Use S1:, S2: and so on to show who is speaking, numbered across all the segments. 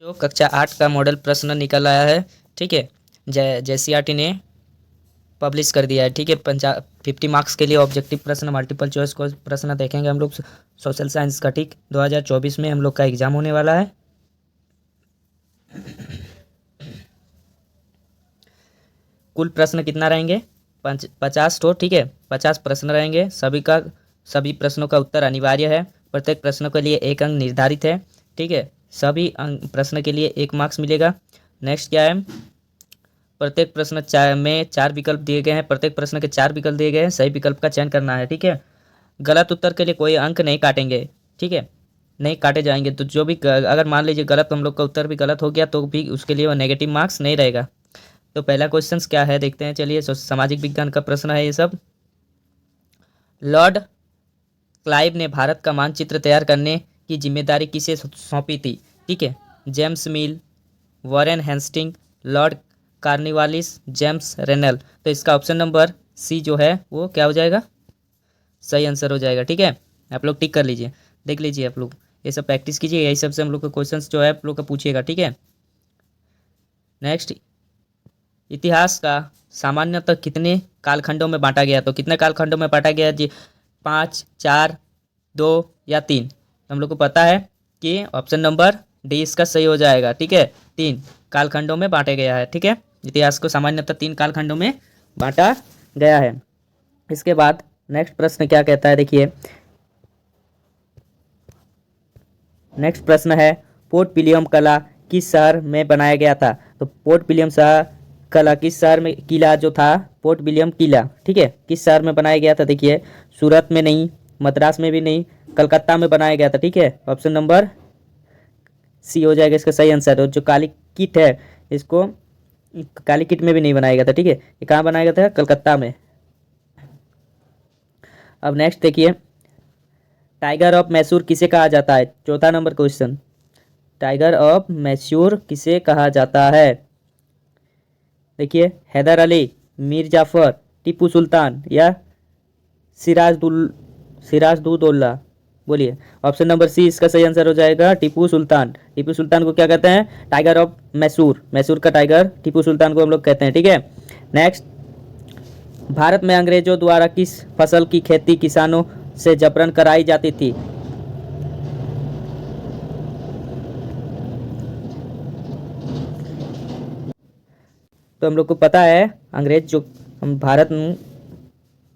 S1: जो कक्षा 8 का मॉडल प्रश्न निकल आया है। ठीक है, JCERT ने पब्लिश कर दिया है। ठीक है, 50 मार्क्स के लिए ऑब्जेक्टिव प्रश्न, मल्टीपल चॉइस को प्रश्न देखेंगे हम लोग सोशल साइंस का। ठीक, 2024 में हम लोग का एग्जाम होने वाला है। कुल प्रश्न कितना रहेंगे? 50 तो। ठीक है, 50 प्रश्न रहेंगे। सभी प्रश्नों का उत्तर अनिवार्य है। प्रत्येक प्रश्न के लिए 1 अंक निर्धारित है। ठीक है, सभी प्रश्न के लिए 1 मार्क्स मिलेगा। नेक्स्ट क्या है? प्रत्येक प्रश्न में 4 विकल्प दिए गए हैं। प्रत्येक प्रश्न के 4 विकल्प दिए गए हैं। सही विकल्प का चयन करना है। ठीक है, गलत उत्तर के लिए कोई अंक नहीं काटेंगे। ठीक है, नहीं काटे जाएंगे। तो जो भी अगर मान लीजिए गलत, हम लोग का उत्तर भी गलत हो गया तो भी उसके लिए वो नेगेटिव मार्क्स नहीं रहेगा। तो पहला क्वेश्चन क्या है देखते हैं। चलिए, सामाजिक विज्ञान का प्रश्न है ये सब। लॉर्ड क्लाइव ने भारत का मानचित्र तैयार करने की जिम्मेदारी किसे सौंपी थी? ठीक है, James Mill, Warren Hasting, Lord Cornwallis, James Rennell. तो इसका ऑप्शन नंबर सी जो है वो क्या हो जाएगा? सही आंसर हो जाएगा। ठीक है, आप लोग टिक कर लीजिए, देख लीजिए आप लोग, ये सब प्रैक्टिस कीजिए। यही सबसे हम लोग का क्वेश्चन जो है आप लोग का पूछिएगा। ठीक है, नेक्स्ट, इतिहास का सामान्यतः कितने कालखंडों में बांटा गया? तो कितने कालखंडों में बांटा गया जी? 5, 4, 2 या 3? हम लोग को पता है कि ऑप्शन नंबर डी इसका सही हो जाएगा। ठीक है, 3 कालखंडों में बांटा गया है। ठीक है, इतिहास को सामान्यतः 3 कालखंडों में बांटा गया है। इसके बाद नेक्स्ट प्रश्न क्या कहता है देखिए। नेक्स्ट प्रश्न है, पोर्ट विलियम कला किस शहर में बनाया गया था? तो पोर्ट विलियम कला किस शहर में, किला जो था पोर्ट विलियम किला, ठीक है, किस शहर में बनाया गया था? देखिए, सूरत में नहीं, मद्रास में भी नहीं, कलकत्ता में बनाया गया था। ठीक है, ऑप्शन नंबर सी हो जाएगा इसका सही आंसर। और जो काली किट है, इसको काली किट में भी नहीं बनाया गया था। ठीक है, ये कहाँ बनाया गया था? कलकत्ता में। अब नेक्स्ट देखिए, टाइगर ऑफ मैसूर किसे कहा जाता है? चौथा number question, tiger of Mysore किसे कहा जाता है? देखिए, हैदर अली, मीर जाफर, टीपू सुल्तान या सिराजुद्दौला? बोलिए, ऑप्शन नंबर सी इसका सही आंसर हो जाएगा, टीपू सुल्तान। टीपू सुल्तान को क्या कहते हैं? टाइगर ऑफ मैसूर, मैसूर का टाइगर टीपू सुल्तान को हम लोग कहते हैं। ठीक है, नेक्स्ट, भारत में अंग्रेजों द्वारा किस फसल की खेती किसानों से जबरन कराई जाती थी? तो हम लोग को पता है, अंग्रेज जो हम भारत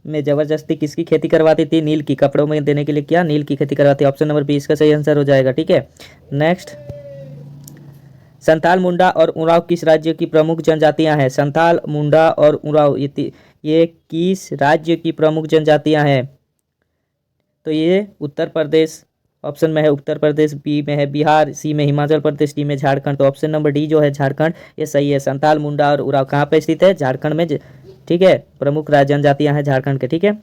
S1: में ज़बरदस्ती किसकी खेती करवाती थी? नील की, कपड़ों में देने के लिए क्या नील की खेती करवाती है। ऑप्शन नंबर बी इसका सही आंसर हो जाएगा। ठीक है, नेक्स्ट, संथाल, मुंडा और उरांव किस राज्य की प्रमुख जनजातियां हैं? संथाल, मुंडा और उरांव ये किस राज्य की प्रमुख जनजातियां हैं? तो ये उत्तर प्रदेश ऑप्शन में है, उत्तर प्रदेश, बी में है बिहार, सी में हिमाचल प्रदेश, डी में झारखंड। तो ऑप्शन नंबर डी जो है झारखंड, ये सही है। संथाल, मुंडा और उरांव कहाँ पे स्थित है? झारखंड में। ठीक है, प्रमुख जनजातियां हैं झारखंड के। ठीक है,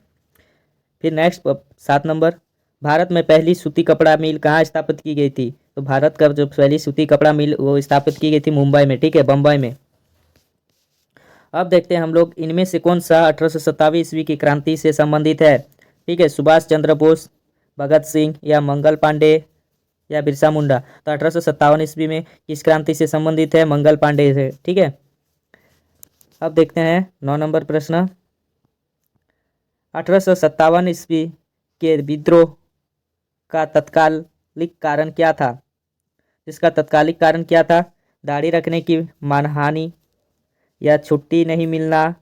S1: फिर नेक्स्ट 7 नंबर, भारत में पहली सूती कपड़ा मिल कहाँ स्थापित की गई थी? तो भारत का जो पहली सूती कपड़ा मिल वो स्थापित की गई थी मुंबई में। ठीक है, बम्बई में। अब देखते हैं हम लोग, इनमें से कौन सा 1827 ईस्वी की क्रांति से संबंधित है? ठीक है, सुभाष चंद्र बोस, भगत सिंह या मंगल पांडे या बिरसा मुंडा? तो 1857 ईस्वी में किस क्रांति से संबंधित है? मंगल पांडे से। ठीक है, अब देखते हैं 9 नंबर प्रश्न, 1857 ईस्वी के विद्रोह का तत्कालिक कारण क्या था? इसका तत्कालिक कारण क्या था? दाढ़ी रखने की मानहानि या छुट्टी नहीं मिलना,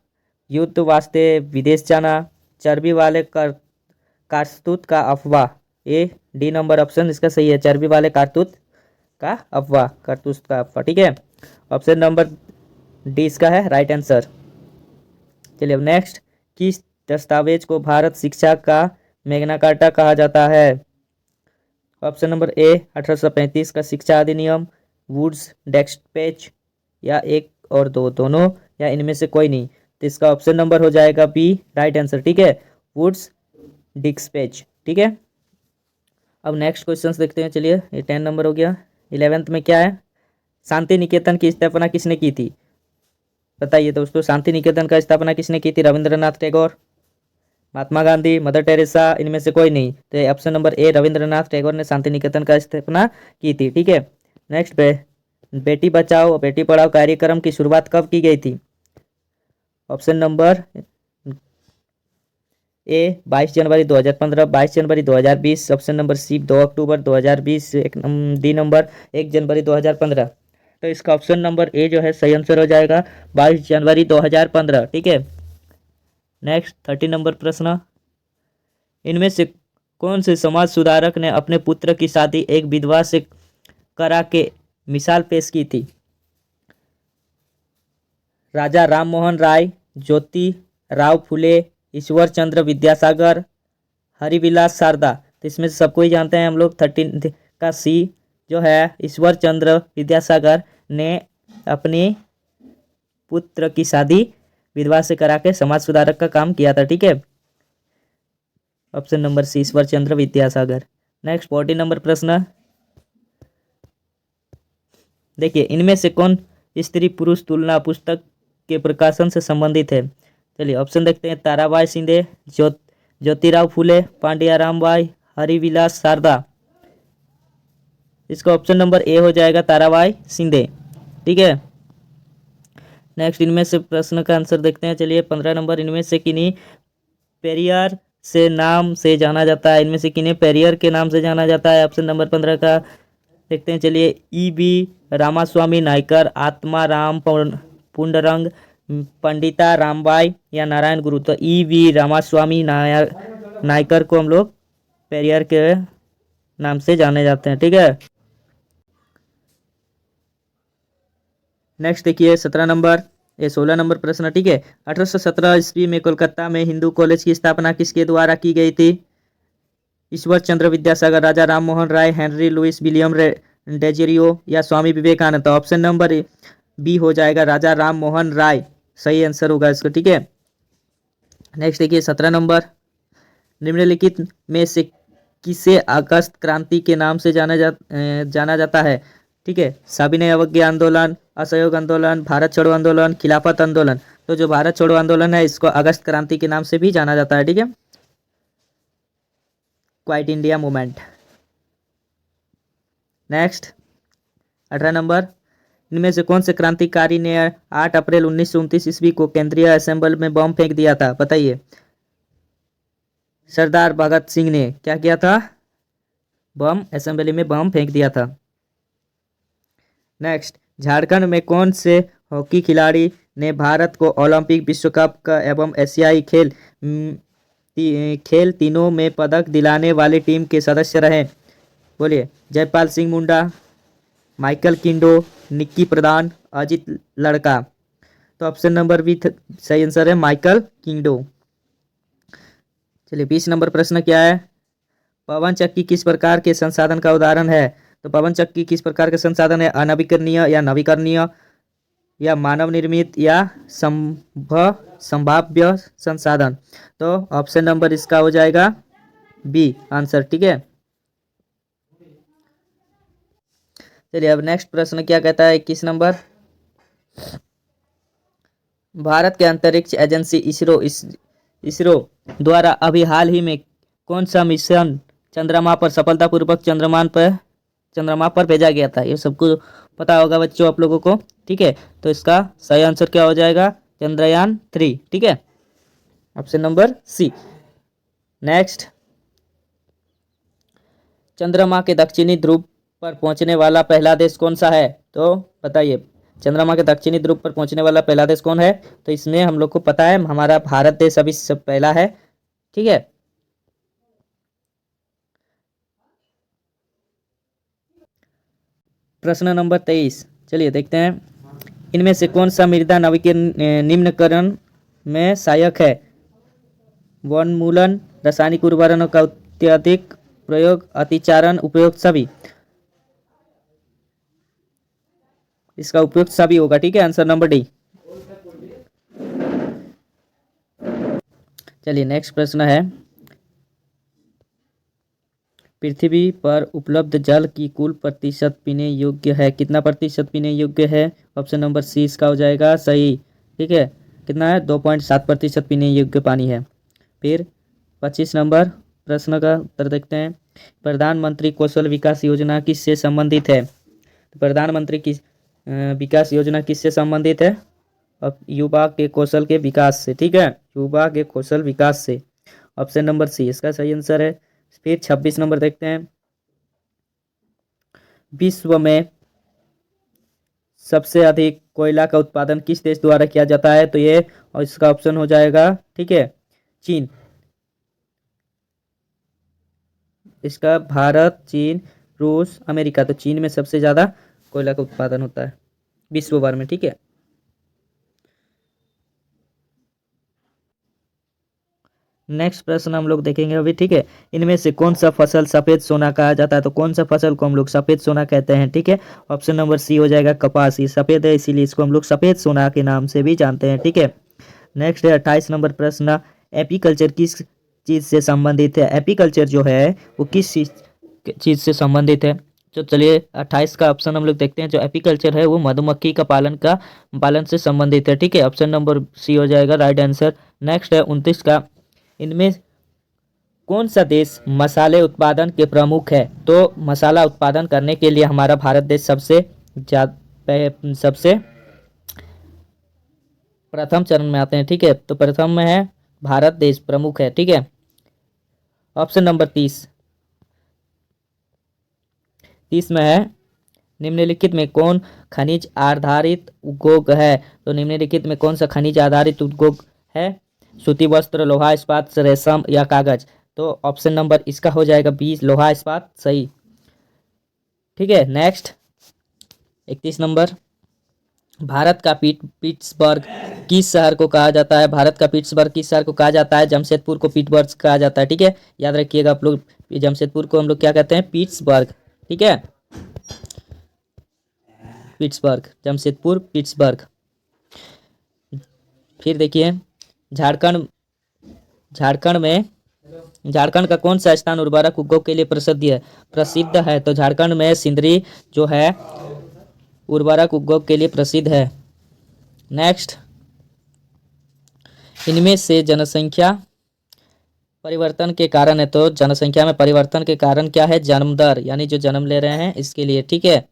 S1: युद्ध वास्ते विदेश जाना, चर्बी वाले कारतूत का अफवाह? ए डी नंबर ऑप्शन इसका सही है, चर्बी वाले कारतूत का अफवाह, कारतूस का अफवाह। ठीक है, ऑप्शन नंबर डी इसका है राइट आंसर। चलिए, अब नेक्स्ट, किस दस्तावेज को भारत शिक्षा का मैग्ना कार्टा कहा जाता है? ऑप्शन नंबर ए 1835 का शिक्षा अधिनियम, वुड्स डेस्पैच या एक और दो, दोनों या इनमें से कोई नहीं? तो इसका ऑप्शन नंबर हो जाएगा बी राइट आंसर। ठीक है, वुड्स डिस्पैच। ठीक है, अब नेक्स्ट क्वेश्चन देखते हैं। चलिए, ये 10 नंबर हो गया। 11th में क्या है? शांति निकेतन की स्थापना किसने की थी? बताइए दोस्तों, शांति निकेतन का स्थापना किसने की थी? रविंद्रनाथ टैगोर, महात्मा गांधी, मदर टेरेसा, इनमें से कोई नहीं? तो ऑप्शन नंबर ए रविंद्रनाथ टैगोर ने शांति निकेतन का स्थापना की थी। ठीक है, नेक्स्ट पे बेटी बचाओ बेटी पढ़ाओ कार्यक्रम की शुरुआत कब की गई थी? ऑप्शन नंबर ए 22 जनवरी 2015, 22 जनवरी 2020, ऑप्शन नंबर सी 2 अक्टूबर 2020, डी नंबर 1 जनवरी 2015। तो इसका ऑप्शन नंबर ए जो है सही आंसर हो जाएगा 22 जनवरी 2015। ठीक है। नेक्स्ट 30 नंबर प्रश्न, इनमें से कौन से समाज सुधारक ने अपने पुत्र की शादी एक विधवा से करा के मिसाल पेश की थी? राजा राम मोहन राय, ज्योति राव फुले, ईश्वर चंद्र विद्यासागर, हरिविलास शारदा। तो इसमें से सबको ही जानते हैं हम लोग। 13 का सी जो है ईश्वर चंद्र विद्यासागर ने अपनी पुत्र की शादी विधवा से करा के समाज सुधारक का काम किया था। ठीक है। ऑप्शन नंबर सी ईश्वर चंद्र विद्यासागर। नेक्स्ट 40 नंबर प्रश्न, देखिए इनमें से कौन स्त्री पुरुष तुलना पुस्तक के प्रकाशन से संबंधित है? चलिए ऑप्शन देखते हैं। ताराबाई शिंदे, ज्योतिराव फुले, पांड्याराम बाई, हरिविलास शारदा। इसका ऑप्शन नंबर ए हो जाएगा ताराबाई शिंदे। ठीक है। नेक्स्ट इनमें से प्रश्न का आंसर देखते हैं। चलिए 15 नंबर, इनमें से किन्हीं पेरियार से नाम से जाना जाता है? इनमें से किन्हीं पेरियर के नाम से जाना जाता है? ऑप्शन नंबर 15 का देखते हैं। चलिए ई.बी. रामास्वामी नायकर, आत्मा राम पुंडरंग, पंडिता रामबाई या नारायण गुरु। तो ई.बी. रामास्वामी नायकर को हम लोग पेरियर के नाम से जाने जाते हैं। ठीक है। नेक्स्ट देखिए 16 नंबर प्रश्न। ठीक है। 1817 ईस्वी में कोलकाता में हिंदू कॉलेज की स्थापना किसके द्वारा की गई थी? ईश्वर चंद्र विद्यासागर, राजा Ram Mohan Roy, Henry Louis William डेजिरियो या स्वामी विवेकानंद। तो ऑप्शन नंबर बी हो जाएगा राजा राम मोहन राय, सही आंसर होगा इसका। ठीक है। नेक्स्ट देखिए 17 नंबर, निम्नलिखित में से किसे अगस्त क्रांति के नाम से जाना जाता है? ठीक है। सविनय अवज्ञा आंदोलन, असहयोग आंदोलन, भारत छोड़ो आंदोलन, खिलाफत आंदोलन। तो जो भारत छोड़ो आंदोलन है इसको अगस्त क्रांति के नाम से भी जाना जाता है। ठीक है। Quite India movement. Next 18 number, इनमें से कौन से क्रांतिकारी ने 8 अप्रैल 1929 ईस्वी को केंद्रीय असेंबली में बम फेंक दिया था? बताइए। सरदार भगत सिंह ने क्या किया था? असेंबली में बम फेंक दिया था। नेक्स्ट, झारखंड में कौन से हॉकी खिलाड़ी ने भारत को ओलंपिक, विश्व कप का एवं एशियाई खेल तीनों में पदक दिलाने वाली टीम के सदस्य रहे? बोलिए। जयपाल सिंह मुंडा, माइकल किंडो, निक्की प्रधान, अजित लड़का। तो ऑप्शन नंबर बी सही आंसर है माइकल किंडो। चलिए 20 नंबर प्रश्न क्या है? पवन चक्की किस प्रकार के संसाधन का उदाहरण है? तो पवन चक्की किस प्रकार के संसाधन है? अनवीकरणीय या नवीकरणीय या मानव निर्मित या संभाव्य संसाधन। तो ऑप्शन नंबर इसका हो जाएगा बी आंसर। ठीक है। चलिए अब नेक्स्ट प्रश्न क्या कहता है? 21 नंबर, भारत के अंतरिक्ष एजेंसी इसरो द्वारा अभी हाल ही में कौन सा मिशन चंद्रमा पर सफलतापूर्वक चंद्रमा पर भेजा गया था? ये सबको पता होगा बच्चों आप लोगों को। ठीक है। तो इसका सही आंसर क्या हो जाएगा? चंद्रयान 3। ठीक है। ऑप्शन नंबर सी। नेक्स्ट, चंद्रमा के दक्षिणी ध्रुव पर पहुंचने वाला पहला देश कौन सा है? तो बताइए। चंद्रमा के दक्षिणी ध्रुव पर पहुंचने वाला पहला देश कौन है? तो इसमें हम लोग को पता है हमारा भारत देश अभी सब पहला है। ठीक है। प्रश्न नंबर 23, चलिए देखते हैं। इनमें से कौन सा मृदा निम्नकरण में सहायक है? वनमूलन, रासायनिक उर्वरकों का अत्यधिक प्रयोग, अतिचारण, उपयोग सभी। इसका उपयोग सभी होगा। ठीक है। Answer number D. चलिए नेक्स्ट प्रश्न है, पृथ्वी पर उपलब्ध जल की कुल प्रतिशत पीने योग्य है? कितना प्रतिशत पीने योग्य है? ऑप्शन नंबर सी इसका हो जाएगा सही। ठीक है। कितना है? 2.7% पीने योग्य पानी है। फिर 25 नंबर प्रश्न का उत्तर देखते हैं। प्रधानमंत्री कौशल विकास योजना किससे संबंधित है? तो प्रधानमंत्री विकास योजना किससे संबंधित है? अब युवा के कौशल के विकास से, ठीक है, युवा के कौशल विकास से। ऑप्शन नंबर सी इसका सही आंसर है। फिर 26 नंबर देखते हैं। विश्व में सबसे अधिक कोयला का उत्पादन किस देश द्वारा किया जाता है? तो ये, और इसका ऑप्शन हो जाएगा, ठीक है, चीन। इसका भारत, चीन, रूस, अमेरिका। तो चीन में सबसे ज्यादा कोयला का उत्पादन होता है विश्व भर में, ठीक है। नेक्स्ट प्रश्न हम लोग देखेंगे अभी, ठीक है। इनमें से कौन सा फसल सफेद सोना कहा जाता है? तो कौन सा फसल को हम लोग सफेद सोना कहते हैं, ठीक है। ऑप्शन नंबर सी हो जाएगा कपास। ये सफेद है इसीलिए इसको हम लोग सफेद सोना के नाम से भी जानते हैं, ठीक है। नेक्स्ट है 28 नंबर प्रश्न। एपीकल्चर किस चीज से संबंधित है? एपीकल्चर जो है वो किस चीज से संबंधित है? तो चलिए 28 का ऑप्शन हम लोग देखते हैं। जो एपीकल्चर है वो मधुमक्खी का पालन से संबंधित है, ठीक है। ऑप्शन नंबर सी हो जाएगा राइट आंसर। नेक्स्ट है 29 का। इनमें कौन सा देश मसाले उत्पादन के प्रमुख है? तो मसाला उत्पादन करने के लिए हमारा भारत देश सबसे प्रथम चरण में आते हैं, ठीक है। तो प्रथम में है भारत देश प्रमुख है, ठीक है। ऑप्शन नंबर 30 में है निम्नलिखित में कौन खनिज आधारित उद्योग है? तो निम्नलिखित में कौन सा खनिज आधारित उद्योग है? सूती वस्त्र, लोहा इस्पात, रेशम या कागज। तो ऑप्शन नंबर इसका हो जाएगा 20 लोहा इस्पात, सही, ठीक है। Next 31 number. भारत का पिट्सबर्ग किस शहर को कहा जाता है? भारत का पिट्सबर्ग किस शहर को कहा जाता है? जमशेदपुर को पिट्सबर्ग कहा जाता है, ठीक है। याद रखिएगा आप लोग, जमशेदपुर को हम लोग क्या कहते हैं? पिट्सबर्ग, ठीक है। Pittsburgh, Jamshedpur, Pittsburgh. फिर देखिए झारखंड का कौन सा स्थान उर्वरक उद्योग के लिए प्रसिद्ध है? तो झारखंड में सिंदरी जो है उर्वरक उद्योग के लिए प्रसिद्ध है। नेक्स्ट, इनमें से जनसंख्या परिवर्तन के कारण है। तो जनसंख्या में परिवर्तन के कारण क्या है? जन्म दर, यानी जो जन्म ले रहे हैं इसके लिए, ठीक है,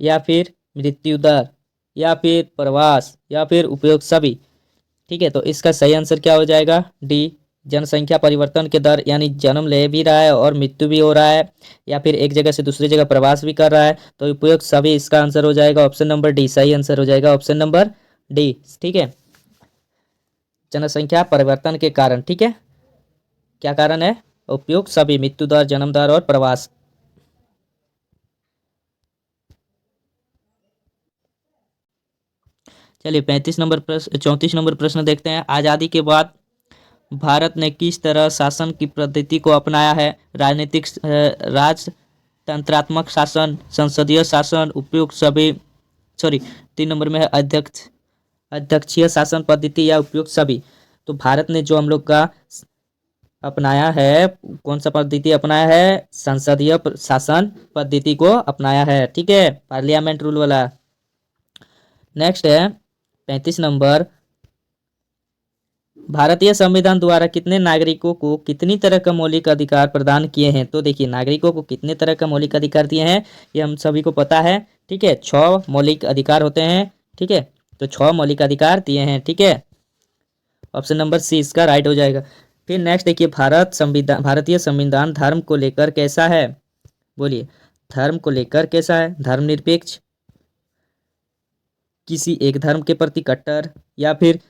S1: या फिर मृत्यु दर, या फिर प्रवास, या फिर उपयोग, सभी, ठीक है। तो इसका सही आंसर क्या हो जाएगा? डी, जनसंख्या परिवर्तन के दर, यानी जन्म ले भी रहा है और मृत्यु भी हो रहा है, या फिर एक जगह से दूसरी जगह प्रवास भी कर रहा है, तो उपयोग सभी, इसका आंसर हो जाएगा ऑप्शन नंबर डी, सही आंसर हो जाएगा ऑप्शन नंबर डी, ठीक है। जनसंख्या परिवर्तन के कारण, ठीक है, क्या कारण है? उपयोग सभी, मृत्यु दर, जन्म दर और प्रवास। चलिए 34 नंबर प्रश्न देखते हैं। आज़ादी के बाद भारत ने किस तरह शासन की पद्धति को अपनाया है? राजनीतिक राजतंत्रात्मक शासन, संसदीय शासन, उपयुक्त सभी, सॉरी 3 नंबर में है अध्यक्षीय शासन पद्धति या उपयुक्त सभी। तो भारत ने जो हम लोग का अपनाया है, कौन सा पद्धति अपनाया है? संसदीय शासन पद्धति को अपनाया है, ठीक है, पार्लियामेंट रूल वाला। नेक्स्ट है 35 नंबर। भारतीय संविधान द्वारा कितने नागरिकों को कितनी तरह का मौलिक अधिकार प्रदान किए हैं? तो देखिए नागरिकों को कितने तरह का मौलिक अधिकार दिए हैं ये हम सभी को पता है, ठीक है। 6 मौलिक अधिकार होते हैं, ठीक है। तो 6 मौलिक अधिकार दिए हैं, ठीक है। ऑप्शन नंबर सी इसका राइट हो जाएगा। फिर नेक्स्ट देखिए भारतीय संविधान धर्म को लेकर कैसा है? बोलिए, धर्म को लेकर कैसा है? धर्मनिरपेक्ष, किसी एक धर्म के प्रति कट्टर, या फिर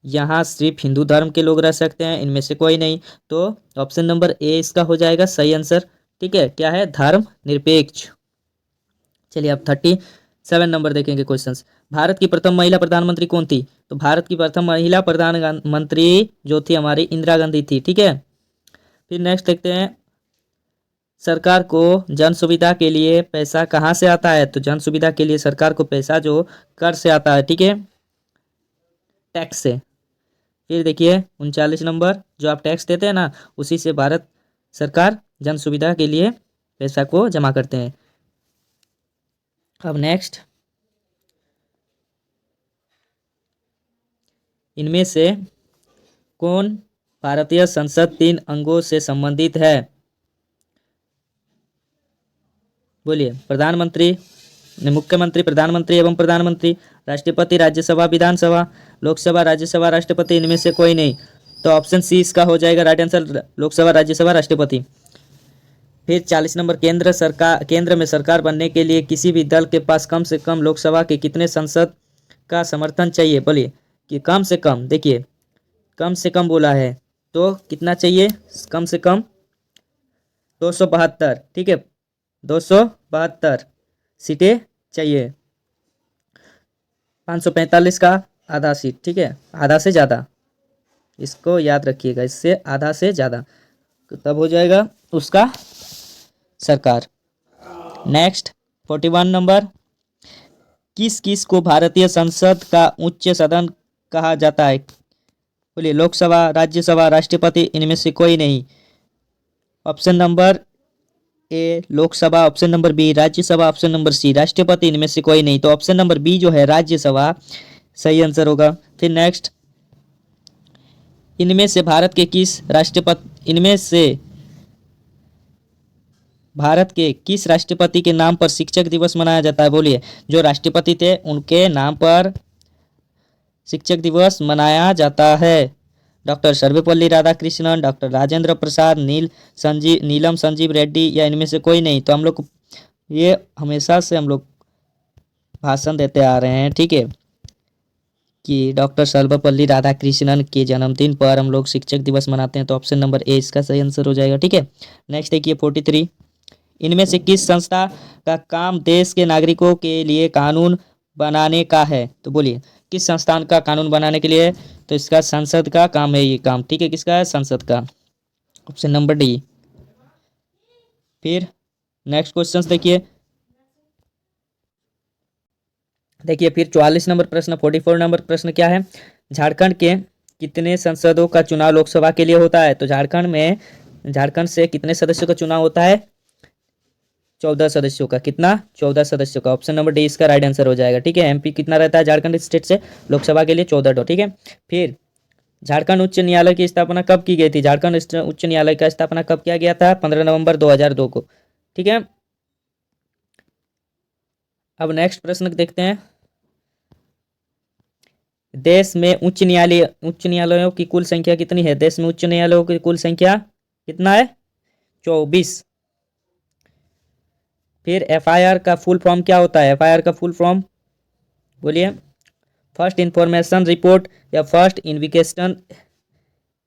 S1: यहाँ सिर्फ हिंदू धर्म के लोग रह सकते हैं, इनमें से कोई नहीं। तो ऑप्शन नंबर ए इसका हो जाएगा सही आंसर, ठीक है। क्या है? धर्म निरपेक्ष। चलिए अब 37 नंबर देखेंगे क्वेश्चंस। भारत की प्रथम महिला प्रधानमंत्री कौन थी? तो भारत की प्रथम महिला प्रधानमंत्री जो थी हमारी इंदिरा गांधी थी, ठीक है। फिर नेक्स्ट देखते हैं, सरकार को जन सुविधा के लिए पैसा कहाँ से आता है? तो जन सुविधा के लिए सरकार को पैसा जो कर से आता है, ठीक है, टैक्स से। फिर देखिए 39 नंबर, जो आप टैक्स देते हैं ना उसी से भारत सरकार जन सुविधा के लिए पैसा को जमा करते हैं। अब नेक्स्ट, इनमें से कौन भारतीय संसद 3 अंगों से संबंधित है? बोलिए, प्रधानमंत्री, मुख्यमंत्री, प्रधानमंत्री एवं प्रधानमंत्री, राष्ट्रपति, राज्यसभा, विधानसभा, लोकसभा, राज्यसभा, राष्ट्रपति, इनमें से कोई नहीं। तो ऑप्शन सी इसका हो जाएगा राइट आंसर, लोकसभा, राज्यसभा, राष्ट्रपति। फिर 40 नंबर, केंद्र में सरकार बनने के लिए किसी भी दल के पास कम से कम लोकसभा के कितने सांसद का समर्थन चाहिए? बोलिए कि कम से कम, देखिए कम से कम बोला है तो कितना चाहिए? कम से कम 272, ठीक है, 272 सीटें चाहिए। 545 का आधा सीट, ठीक है, आधा से ज़्यादा, इसको याद रखिएगा, इससे आधा से ज़्यादा, तो तब हो जाएगा उसका सरकार। नेक्स्ट 41 नंबर, किस किस को भारतीय संसद का उच्च सदन कहा जाता है? बोलिए लोकसभा, राज्यसभा, राष्ट्रपति, इनमें से कोई नहीं। Option number A Lok Sabha, option number B Rajya Sabha, option number C राष्ट्रपति, इनमें से कोई नहीं। तो ऑप्शन नंबर बी जो है राज्यसभा सही आंसर होगा। फिर नेक्स्ट, इनमें से भारत के किस राष्ट्रपति के नाम पर शिक्षक दिवस मनाया जाता है? बोलिए जो राष्ट्रपति थे उनके नाम पर शिक्षक दिवस मनाया जाता है। डॉक्टर सर्वपल्ली राधाकृष्णन, डॉक्टर राजेंद्र प्रसाद, नीलम संजीव रेड्डी, या इनमें से कोई नहीं। तो हम लोग ये हमेशा से हम लोग भाषण देते आ रहे हैं, ठीक है, कि डॉक्टर सर्वपल्ली राधाकृष्णन के जन्मदिन पर हम लोग शिक्षक दिवस मनाते हैं। तो ऑप्शन नंबर ए इसका सही आंसर हो जाएगा, ठीक है। नेक्स्ट देखिए 43, इनमें से किस संस्था का काम देश के नागरिकों के लिए कानून बनाने का है? तो बोलिए किस संस्थान का कानून बनाने के लिए? तो इसका संसद का काम है ये काम, ठीक है, किसका है? संसद का, ऑप्शन नंबर डी। फिर नेक्स्ट क्वेश्चन देखिए फिर 44 नंबर प्रश्न, 44 नंबर प्रश्न क्या है? झारखंड के कितने सांसदों का चुनाव लोकसभा के लिए होता है? तो झारखंड से कितने सदस्यों का चुनाव होता है? 14 सदस्यों का। कितना? 14 सदस्यों का। ऑप्शन नंबर डी इसका राइट आंसर हो जाएगा, ठीक है। एमपी कितना रहता है झारखंड स्टेट से लोकसभा के लिए? 14 ठीक है। फिर झारखंड उच्च न्यायालय की स्थापना कब की गई थी? झारखंड उच्च न्यायालय का स्थापना कब किया गया था? 15 नवंबर 2002 को, ठीक है। अब नेक्स्ट प्रश्न देखते हैं, देश में उच्च न्यायालयों की कुल संख्या कितनी है? देश में उच्च न्यायालयों की कुल संख्या कितना है? 24। फिर एफआईआर का फुल फॉर्म क्या होता है? एफआईआर का फुल फॉर्म बोलिए, फर्स्ट इंफॉर्मेशन रिपोर्ट, या फर्स्ट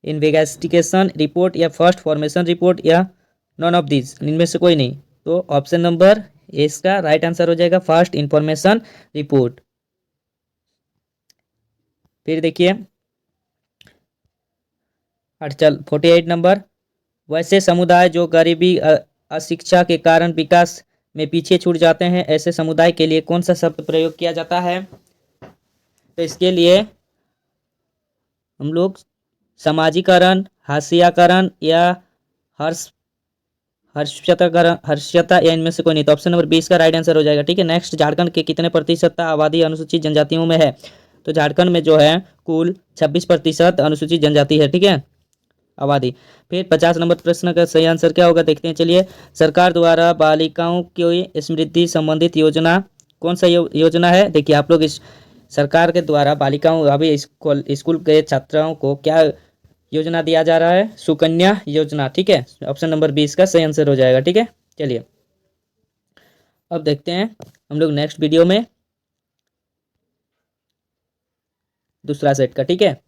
S1: इन्वेस्टिगेशन रिपोर्ट, या फर्स्ट फॉर्मेशन रिपोर्ट, या नॉन ऑफ दिस, इनमें से कोई नहीं। तो ऑप्शन नंबर ए इसका राइट आंसर हो जाएगा, फर्स्ट इंफॉर्मेशन रिपोर्ट। फिर देखिए 48 नंबर, वैसे समुदाय जो गरीबी अशिक्षा के कारण विकास में पीछे छूट जाते हैं, ऐसे समुदाय के लिए कौन सा शब्द प्रयोग किया जाता है? तो इसके लिए हम लोग समाजीकरण, हाशियाकरण, या हर्षता, या इनमें से कोई नहीं। तो ऑप्शन नंबर 20 का राइट आंसर हो जाएगा, ठीक है। नेक्स्ट, झारखंड के कितने प्रतिशत आबादी अनुसूचित जनजातियों में है? तो झारखंड में जो है कुल 26% अनुसूचित जनजाति है, ठीक है, आबादी। फिर 50 नंबर प्रश्न का सही आंसर क्या होगा देखते हैं, चलिए। सरकार द्वारा बालिकाओं की समृद्धि संबंधित योजना कौन सा योजना है? देखिए आप लोग इस सरकार के द्वारा बालिकाओं, अभी स्कूल के छात्राओं को क्या योजना दिया जा रहा है? सुकन्या योजना, ठीक है। ऑप्शन नंबर 20 का सही आंसर हो जाएगा, ठीक है। चलिए अब देखते हैं हम लोग नेक्स्ट वीडियो में दूसरा सेट का, ठीक है।